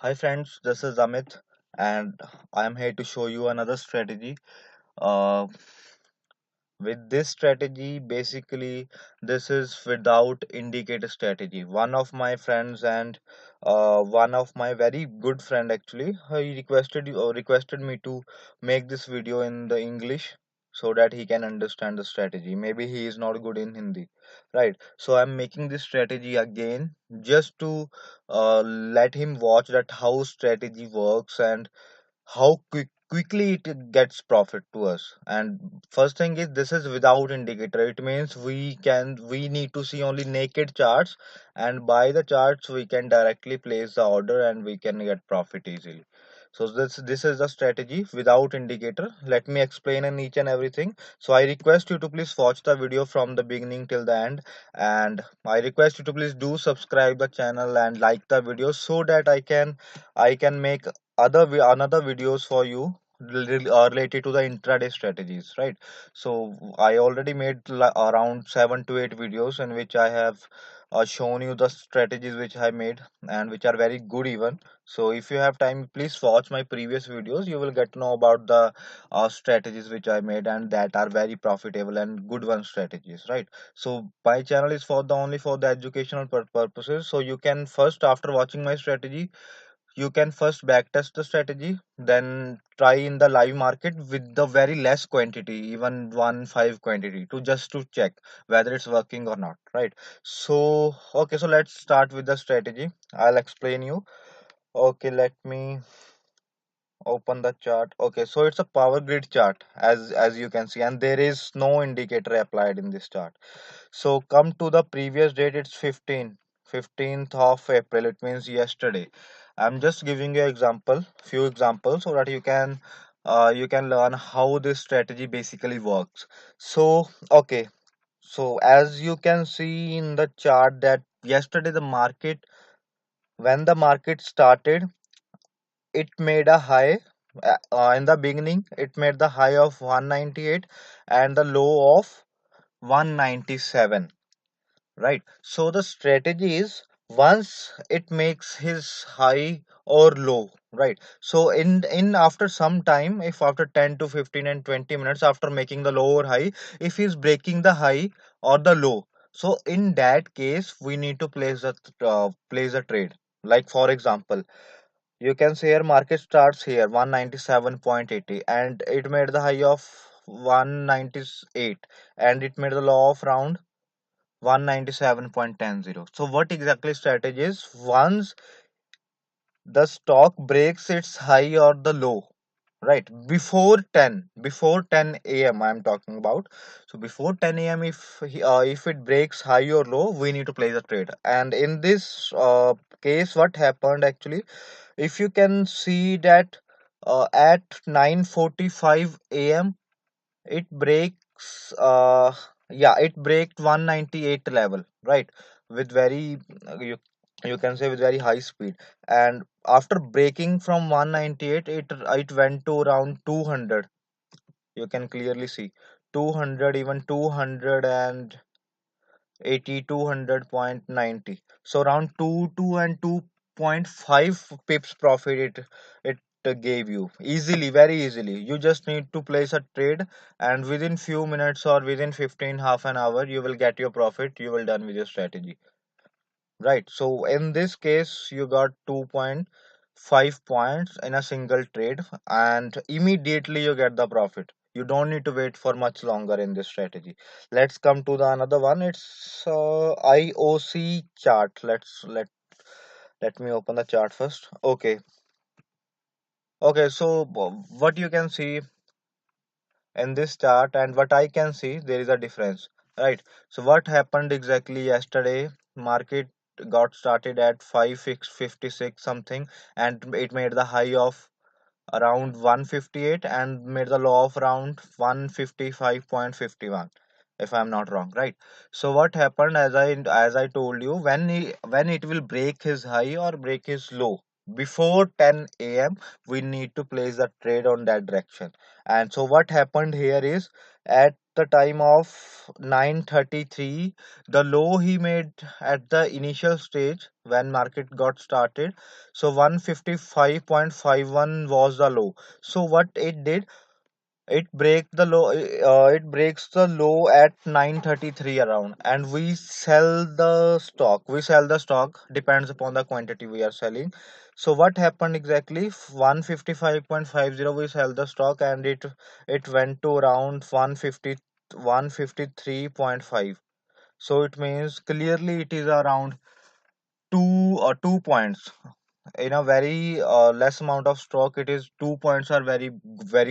Hi friends, this is Amit and I am here to show you another strategy. Uh, with this strategy, basically, this is without indicator strategy. One of my friends and one of my very good friend actually, he requested me to make this video in the English so that he can understand the strategy. Maybe he is not good in Hindi, right? So I'm making this strategy again just to let him watch that how strategy works and how quickly it gets profit to us. And first thing is, this is without indicator. It means we need to see only naked charts, and by the charts we can directly place the order and we can get profit easily. So this is the strategy without indicator. Let me explain in each and everything. So I request you to please watch the video from the beginning till the end, and I request you to please do subscribe the channel and like the video so that I can make another videos for you related to the intraday strategies, right? So I already made around 7 to 8 videos in which I have shown you the strategies which I made and which are very good even. So if you have time, please watch my previous videos. You will get to know about the strategies which I made and that are very profitable and good one strategies, right? So my channel is for the only for the educational purposes. So you can first, after watching my strategy, you can first backtest the strategy, then try in the live market with the very less quantity, even 1 5 quantity, to just to check whether it's working or not, right? So okay, so let's start with the strategy. I'll explain you. Okay, let me open the chart. Okay, so it's a power grid chart, as you can see, and there is no indicator applied in this chart. So come to the previous date, it's 15th of April. It means yesterday. I'm just giving you few examples so that you can learn how this strategy basically works. So okay, so as you can see in the chart that yesterday when the market started, it made a high. In the beginning, it made the high of 198 and the low of 197, right? So the strategy is, once it makes his high or low, right? So in after some time, if after 10 to 15 and 20 minutes after making the low or high, if he's breaking the high or the low, so in that case we need to place a trade. Like for example, you can say your market starts here 197.80 and it made the high of 198 and it made the low of round 197.10. So what exactly strategy is? Once the stock breaks its high or the low, right? Before 10 a.m. I'm talking about. So before 10 a.m. if it breaks high or low, we need to place a trade. And in this case, what happened actually? If you can see that at 9:45 a.m. it breaks it breaks 198 level, right? With very you can say with very high speed, and after breaking from 198, it went to around 200. You can clearly see 200, even 200 and 80, 200.90. So around 2 and 2.5 pips profit it gave you easily, very easily. You just need to place a trade, and within few minutes or within 15 half an hour you will get your profit. You will done with your strategy, right? So in this case you got 2.5 points in a single trade, and immediately you get the profit. You don't need to wait for much longer in this strategy. Let's come to the another one. It's IOC chart. Let me open the chart first. Okay, so what you can see in this chart and what I can see, there is a difference, right? So what happened exactly yesterday? Market got started at 556 something, and it made the high of around 158 and made the low of around 155.51, if I'm not wrong, right? So what happened, as I told you, when it will break his high or break his low before 10 a.m., we need to place a trade on that direction. And so what happened here is, at the time of 9:33. The low he made at the initial stage when market got started, so 155.51 was the low. So what it did, it breaks the low at 9:33 around, and we sell the stock, depends upon the quantity we are selling. So what happened exactly, 155.50 we sell the stock, and it went to around 153.5. So it means clearly it is around 2 points. In a very less amount of stock, it is 2 points are very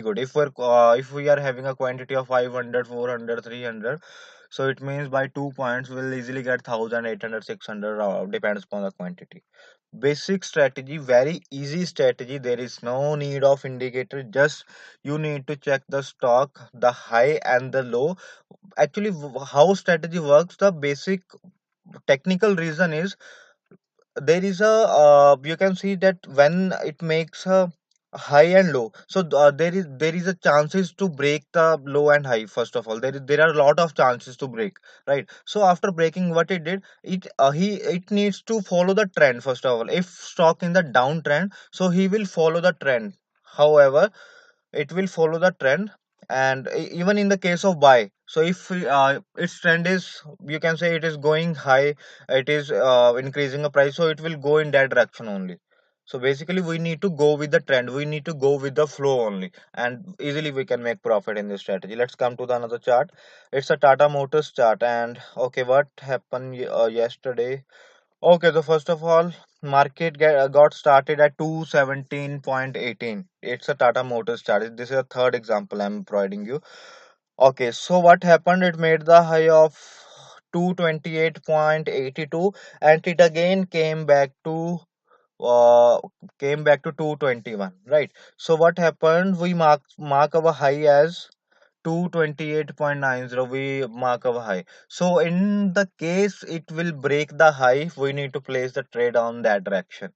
good. If we are having a quantity of 500, 400, 300, so it means by 2 points we'll easily get 1,000, 800, 600, depends upon the quantity. Basic strategy, very easy strategy. There is no need of indicator, just you need to check the stock, the high and the low. Actually, how strategy works, the basic technical reason is, there is a you can see that when it makes a high and low, so there is a chances to break the low and high. First of all, there are a lot of chances to break, right? So after breaking, what it did, it needs to follow the trend. First of all, if stock in the downtrend, so he will follow the trend. However, it will follow the trend. And even in the case of buy, so if its trend is, you can say, it is going high, it is increasing the price, so it will go in that direction only. So basically we need to go with the trend, we need to go with the flow only, and easily we can make profit in this strategy. Let's come to the another chart. It's a Tata Motors chart. And okay, what happened yesterday? Okay, so first of all, got started at 217.18. It's a Tata Motors chart. This is a third example I'm providing you. Okay, so what happened? It made the high of 228.82, and it again uh, came back to 221, right? So what happened? We mark our high as 228.90. We mark our high. So in the case it will break the high, we need to place the trade on that direction,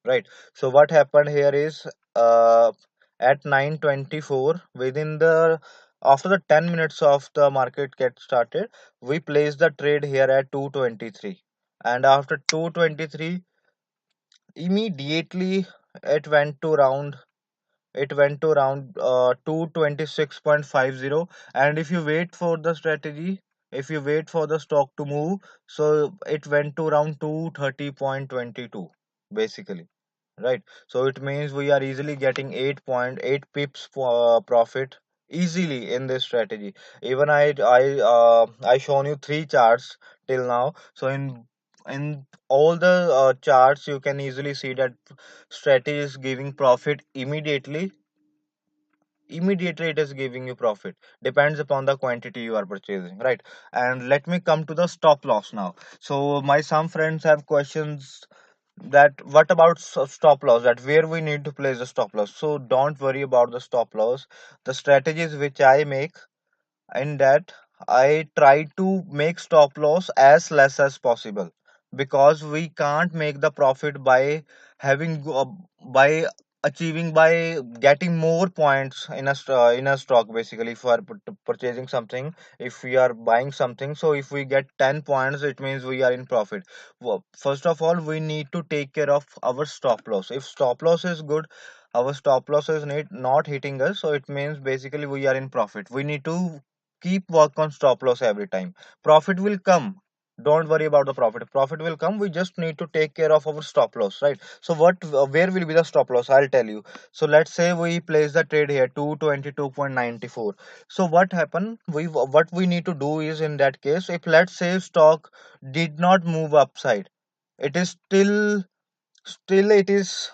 right? So what happened here is, uh, at 9:24, within the after the 10 minutes of the market get started, we place the trade here at 223. And after 223, immediately it went to around, 226.50. And if you wait for the strategy, if you wait for the stock to move, so it went to around 230.22 basically, right? So it means we are easily getting 8.8 pips profit easily in this strategy. Even I shown you three charts till now. So in all the charts, you can easily see that strategy is giving profit immediately. Immediately it is giving you profit, depends upon the quantity you are purchasing, right? And let me come to the stop loss now. So my some friends have questions that what about stop loss, that where we need to place the stop loss. So don't worry about the stop loss. The strategies which I make, in that I try to make stop loss as less as possible, because we can't make the profit by having by achieving, by getting more points in in a stock. Basically, for purchasing something, if we are buying something, so if we get 10 points, it means we are in profit. Well, first of all, we need to take care of our stop loss. If stop loss is good, our stop loss is not hitting us, so it means basically we are in profit. We need to keep work on stop loss every time. Profit will come, don't worry about the profit will come. We just need to take care of our stop loss, right? So where will be the stop loss, I'll tell you. So let's say we place the trade here 222.94. So what we need to do is, in that case, if let's say stock did not move upside, it is still it is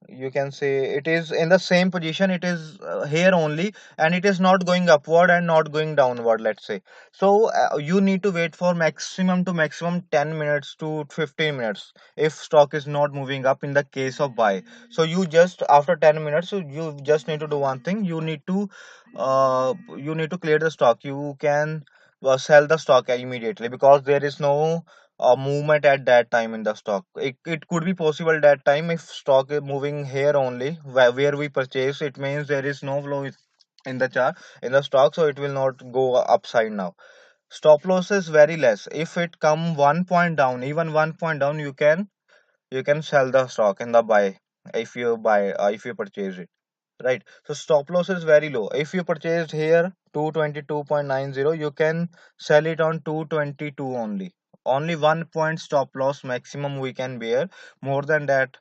you can say it is in the same position, it is here only, and it is not going upward and not going downward, let's say. So you need to wait for maximum to maximum 10 minutes to 15 minutes if stock is not moving up in the case of buy. So you just after 10 minutes, so you just need to do one thing. You need to clear the stock. You can sell the stock immediately, because there is no movement at that time in the stock. It could be possible that time if stock is moving here only, where we purchase, it means there is no flow in the chart, in the stock, so it will not go upside now. Stop loss is very less. If it come 1 point down, even 1 point down, you can sell the stock in the buy, if you purchase it, right? So stop loss is very low. If you purchased here 222.90, you can sell it on 222 only. Only 1 point stop loss maximum we can bear. More than that,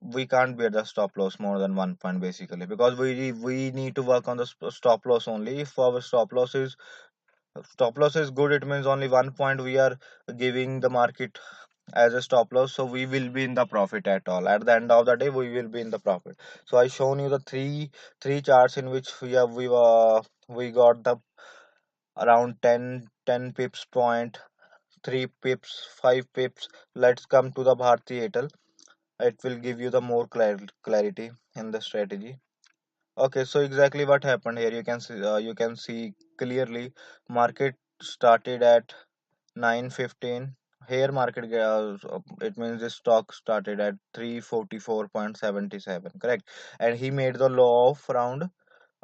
we can't bear the stop loss more than 1 point, basically, because we need to work on the stop loss only. If our stop loss is good, it means only 1 point we are giving the market as a stop loss, so we will be in the profit at all. At the end of the day, we will be in the profit. So I shown you the three charts in which we got the around 10 pips point, 3 pips, 5 pips. Let's come to the Bharti Airtel. It will give you the more clarity in the strategy. Okay, so exactly what happened here, you can see clearly. Market started at 9:15. Here market it means this stock started at 344.77, correct? And he made the low of around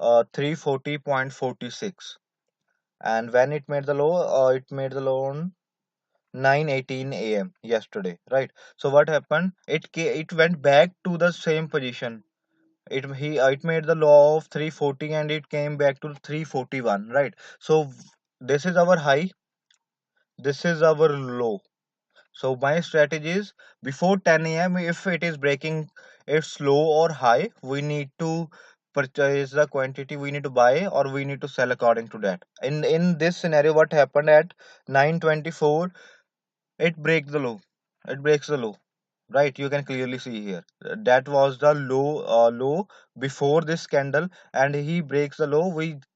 340.46. And when it made the low on 9:18 a.m. yesterday, right? So what happened? It went back to the same position. It made the low of 340 and it came back to 341, right? So this is our high, this is our low. So my strategy is, before 10 a.m. if it is breaking its low or high, we need to purchase the quantity, we need to buy or we need to sell according to that. In this scenario, what happened at 9:24, it breaks the low. It breaks the low. Right, you can clearly see here. That was the low before this candle, and he breaks the low.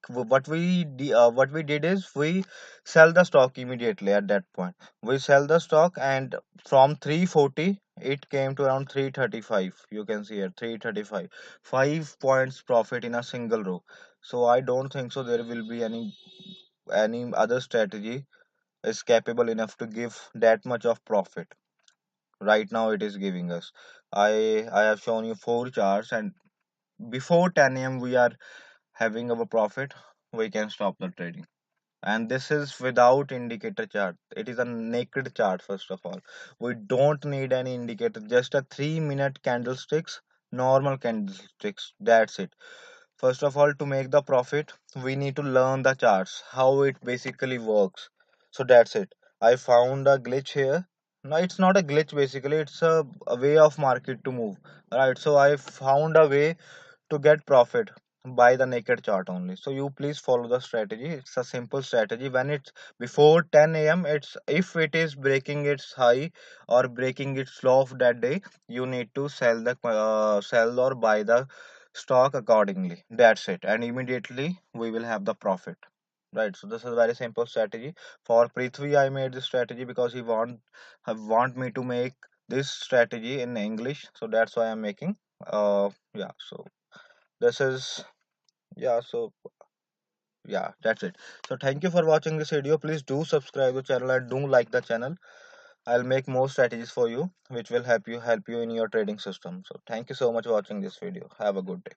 What we did is we sell the stock immediately at that point. We sell the stock, and from 340 it came to around 335. You can see here 335. 5 points profit in a single row. So I don't think so there will be any other strategy is capable enough to give that much of profit. Right now it is giving us, I have shown you four charts, and before 10 a.m. we are having our profit. We can stop the trading, and this is without indicator chart. It is a naked chart. First of all, we don't need any indicator, just a 3 minute candlesticks, normal candlesticks, that's it. First of all, to make the profit, we need to learn the charts, how it basically works. So that's it. I found a glitch here. No, it's not a glitch basically, it's a way of market to move. Right. So I found a way to get profit by the naked chart only. So you please follow the strategy. It's a simple strategy. When it's before 10 a.m., it's if it is breaking its high or breaking its low of that day, you need to sell or buy the stock accordingly. That's it, and immediately we will have the profit. Right. So this is a very simple strategy. For Prithvi, I made this strategy because he want me to make this strategy in English. So that's why I'm making. Yeah. So this is, yeah, so yeah, that's it. So thank you for watching this video. Please do subscribe the channel and do like the channel. I'll make more strategies for you which will help you in your trading system. So thank you so much for watching this video. Have a good day.